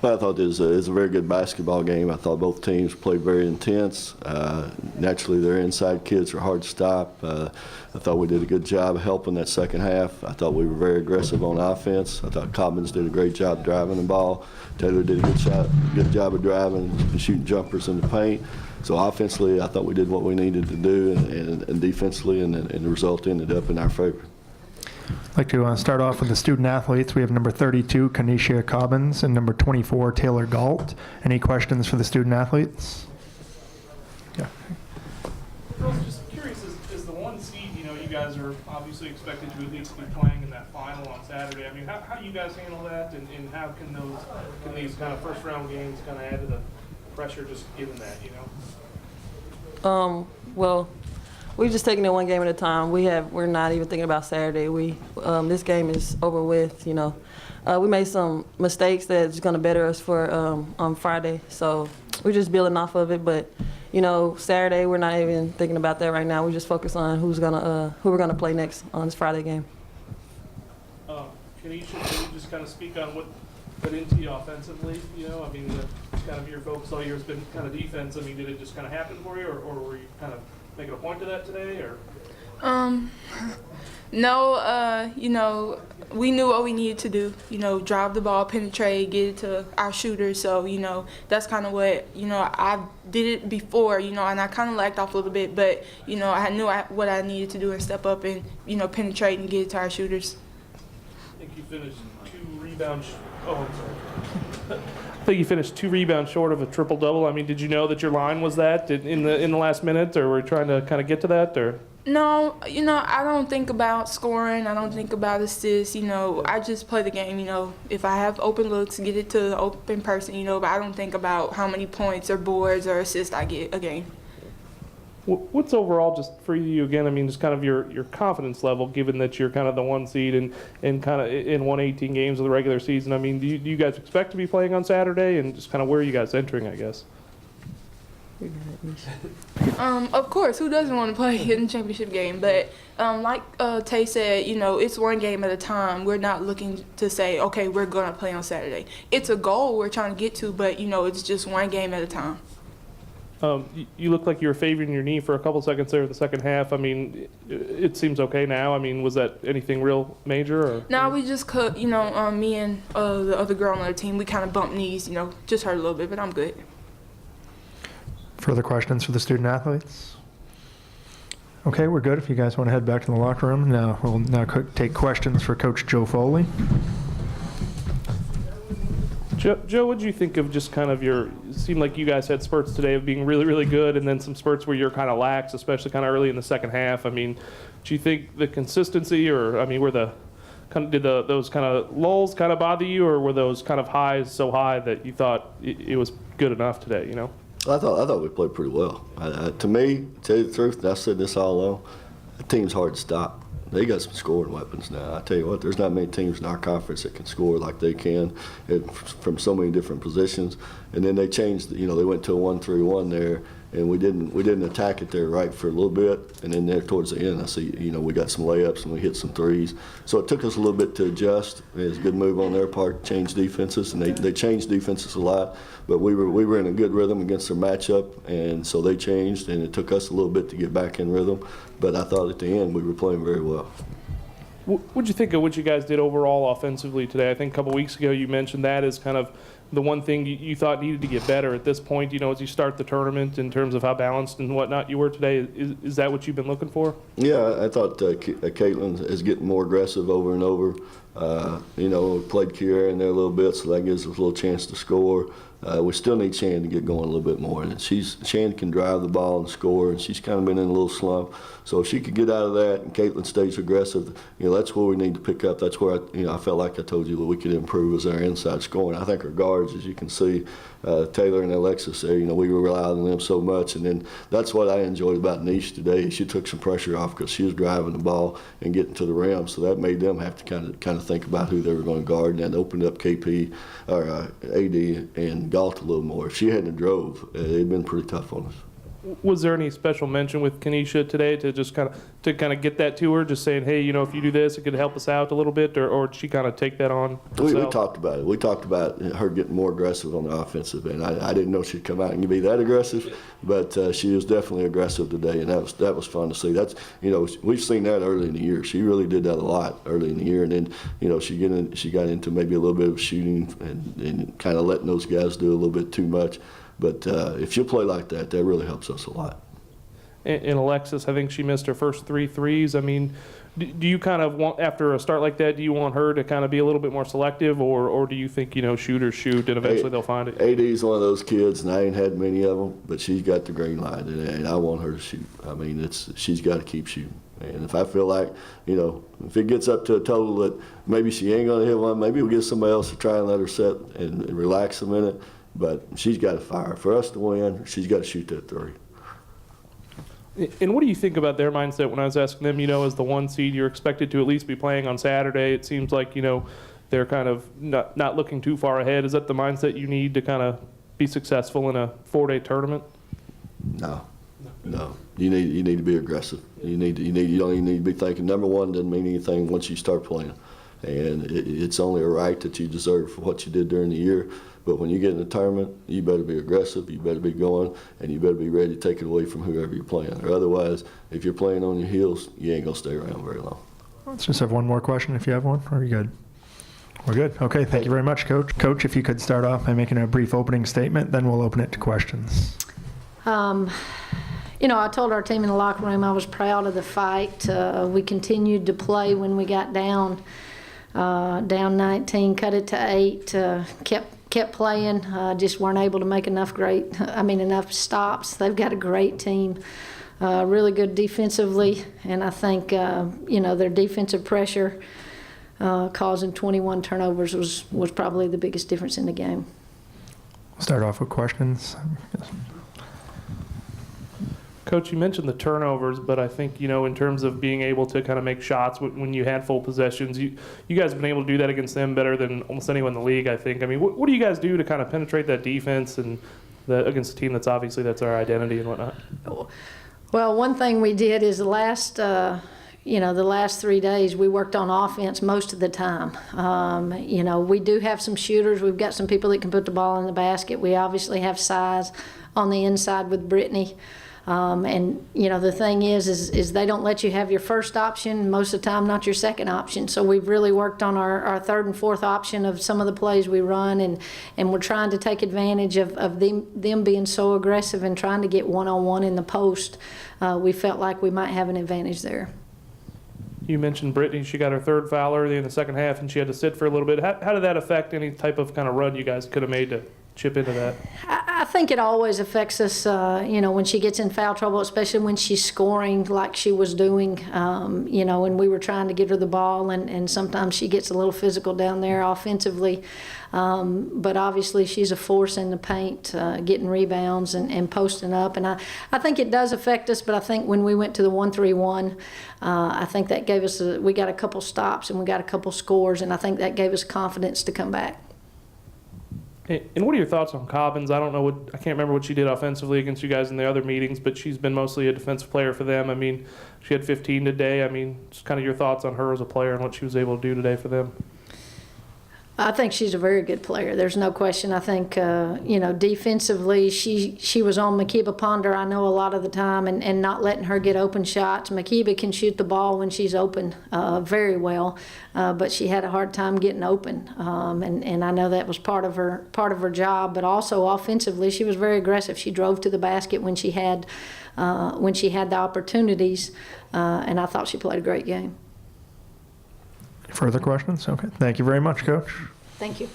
Well, I thought it was a very good basketball game. I thought both teams played very intense. Naturally, their inside kids are hard to stop. I thought we did a good job of helping that second half. I thought we were very aggressive on offense. I thought Cobbins did a great job driving the ball. Taylor did a good job of driving and shooting jumpers in the paint. So offensively, I thought we did what we needed to do, and defensively, and the result ended up in our favor. I'd like to start off with the student athletes. We have number 32, Kanisha Cobbins, and number 24, Taylor Galt. Any questions for the student athletes? Yeah. I was just curious, as the one seed, you guys are obviously expected to at least be playing in that final on Saturday. I mean, how do you guys handle that, and how can these kind of first round games kind of add to the pressure just given that, Well, we're just taking it one game at a time. We're not even thinking about Saturday. This game is over with. We made some mistakes that's going to better us for on Friday. So we're just building off of it. But Saturday we're not even thinking about that right now. We just focus on who we're gonna play next on this Friday game. Can you just kind of speak on what put into you offensively? I mean, kind of your focus all year has been kind of defense. I mean, did it just kind of happen for you, or were you kind of making a point to that today, or? No, we knew what we needed to do, drive the ball, penetrate, get it to our shooters. So, that's kind of what, I did it before, and I kind of lacked off a little bit, but, I knew what I needed to do and step up and, penetrate and get it to our shooters. I think you finished 2 rebounds. Oh, I'm sorry. I think you finished 2 rebounds short of a triple-double. I mean, did you know that your line was that in the last minute, or were you trying to kind of get to that, or? No, I don't think about scoring. I don't think about assists. I just play the game. If I have open looks, get it to the open person. But I don't think about how many points or boards or assists I get a game. What's overall, just for you again, I mean, just kind of your confidence level, given that you're kind of the 1 seed and kind of in 118 games of the regular season. I mean, do you guys expect to be playing on Saturday, and just kind of where are you guys entering, I guess? Of course, who doesn't want to play in the championship game? But like Tay said, it's one game at a time. We're not looking to say, okay, we're going to play on Saturday. It's a goal we're trying to get to, but, it's just one game at a time. You look like you were favoring your knee for a couple seconds there in the second half. I mean, it seems okay now. I mean, was that anything real major? Or? No, we just cut, me and the other girl on the team, we kind of bumped knees, just hurt a little bit, but I'm good. Further questions for the student athletes? Okay, we're good. If you guys want to head back to the locker room, we'll take questions for Coach Joe Foley. Joe, what did you think of just kind of it seemed like you guys had spurts today of being really, really good, and then some spurts where you're kind of lax, especially kind of early in the second half. I mean, do you think the consistency, or, I mean, did those kind of lulls kind of bother you, or were those kind of highs so high that you thought it was good enough today, I thought we played pretty well. To me, to tell you the truth, and I've said this all along, the team's hard to stop. They got some scoring weapons now. I tell you what, there's not many teams in our conference that can score like they can from so many different positions. And then they changed, they went to a 1-3-1 there, and we didn't attack it there right for a little bit. And then there towards the end, I see, we got some layups and we hit some threes. So it took us a little bit to adjust. It was a good move on their part, change defenses, and they changed defenses a lot. But we were in a good rhythm against their matchup, and so they changed, and it took us a little bit to get back in rhythm. But I thought at the end we were playing very well. What'd you think of what you guys did overall offensively today? I think a couple weeks ago you mentioned that as kind of the one thing you thought needed to get better at this point, as you start the tournament in terms of how balanced and whatnot you were today. Is that what you've been looking for? Yeah, I thought Caitlin is getting more aggressive over and over. Played Kiera in there a little bit, so that gives us a little chance to score. We still need Shan to get going a little bit more. And Shan can drive the ball and score, and she's kind of been in a little slump. So if she could get out of that and Caitlin stays aggressive, that's where we need to pick up. That's where I felt like I told you that we could improve as our inside scoring. I think our guards, as you can see, Taylor and Alexis there, we relied on them so much. And then that's what I enjoyed about Niche today. She took some pressure off because she was driving the ball and getting to the rim. So that made them have to kind of think about who they were going to guard, and that opened up KP or AD and Galt a little more. If she hadn't drove, it'd been pretty tough on us. Was there any special mention with Kenesha today to just kind of get that to her, just saying, hey, if you do this, it could help us out a little bit, or did she kind of take that on We herself? talked about it. We talked about her getting more aggressive on the offensive end. I didn't know she'd come out and be that aggressive, but she was definitely aggressive today, and that was fun to see. That's we've seen that early in the year. She really did that a lot early in the year, and then she got into maybe a little bit of shooting and kind of letting those guys do a little bit too much. But if she'll play like that, that really helps us a lot. And Alexis, I think she missed her first 3 threes. I mean, do you kind of want, after a start like that, do you want her to kind of be a little bit more selective, or do you think, shooters shoot and eventually they'll find it? AD's one of those kids, and I ain't had many of them, but she's got the green light, and I want her to shoot. I mean, she's got to keep shooting. And if I feel like, if it gets up to a total that maybe she ain't going to hit one, maybe we'll get somebody else to try and let her sit and relax a minute. But she's got to fire. For us to win, she's got to shoot that 3. And what do you think about their mindset when I was asking them, as the 1 seed, you're expected to at least be playing on Saturday. It seems like, they're kind of not looking too far ahead. Is that the mindset you need to kind of be successful in a 4-day tournament? No. You need to be aggressive. You don't even need to be thinking. Number one doesn't mean anything once you start playing. And it's only a right that you deserve for what you did during the year. But when you get in a tournament, you better be aggressive, you better be going, and you better be ready to take it away from whoever you're playing. Or otherwise, if you're playing on your heels, you ain't going to stay around very long. Let's just have one more question if you have one. Are you good? We're good. Okay, thank you very much, Coach. Coach, if you could start off by making a brief opening statement, then we'll open it to questions. I told our team in the locker room I was proud of the fight. We continued to play when we got down 19, cut it to 8, kept playing, just weren't able to make enough stops. They've got a great team, really good defensively, and I think, their defensive pressure causing 21 turnovers was probably the biggest difference in the game. Start off with questions. Coach, you mentioned the turnovers, but I think, in terms of being able to kind of make shots when you had full possessions, you guys have been able to do that against them better than almost anyone in the league, I think. I mean, what do you guys do to kind of penetrate that defense and against a team that's our identity and whatnot? Well, one thing we did is the last 3 days we worked on offense most of the time. We do have some shooters. We've got some people that can put the ball in the basket. We obviously have size on the inside with Brittany. The thing is they don't let you have your first option, most of the time not your second option. So we've really worked on our third and fourth option of some of the plays we run, and we're trying to take advantage of them being so aggressive and trying to get one-on-one in the post. We felt like we might have an advantage there. You mentioned Brittany. She got her 3rd foul early in the second half, and she had to sit for a little bit. How did that affect any type of kind of run you guys could have made to chip into that? I think it always affects us, when she gets in foul trouble, especially when she's scoring like she was doing, when we were trying to get her the ball, and sometimes she gets a little physical down there offensively. But obviously she's a force in the paint, getting rebounds and posting up. And I think it does affect us, but I think when we went to the 1-3-1, I think that gave us, we got a couple stops and we got a couple scores, and I think that gave us confidence to come back. And what are your thoughts on Cobbins? I can't remember what she did offensively against you guys in the other meetings, but she's been mostly a defensive player for them. I mean, she had 15 today. I mean, just kind of your thoughts on her as a player and what she was able to do today for them. I think she's a very good player. There's no question. I think, defensively, she was on Makiba Ponder, I know, a lot of the time, and not letting her get open shots. Makiba can shoot the ball when she's open very well, but she had a hard time getting open, and I know that was part of her job. But also offensively, she was very aggressive. She drove to the basket when she had the opportunities, and I thought she played a great game. Further questions? Okay. Thank you very much, Coach. Thank you.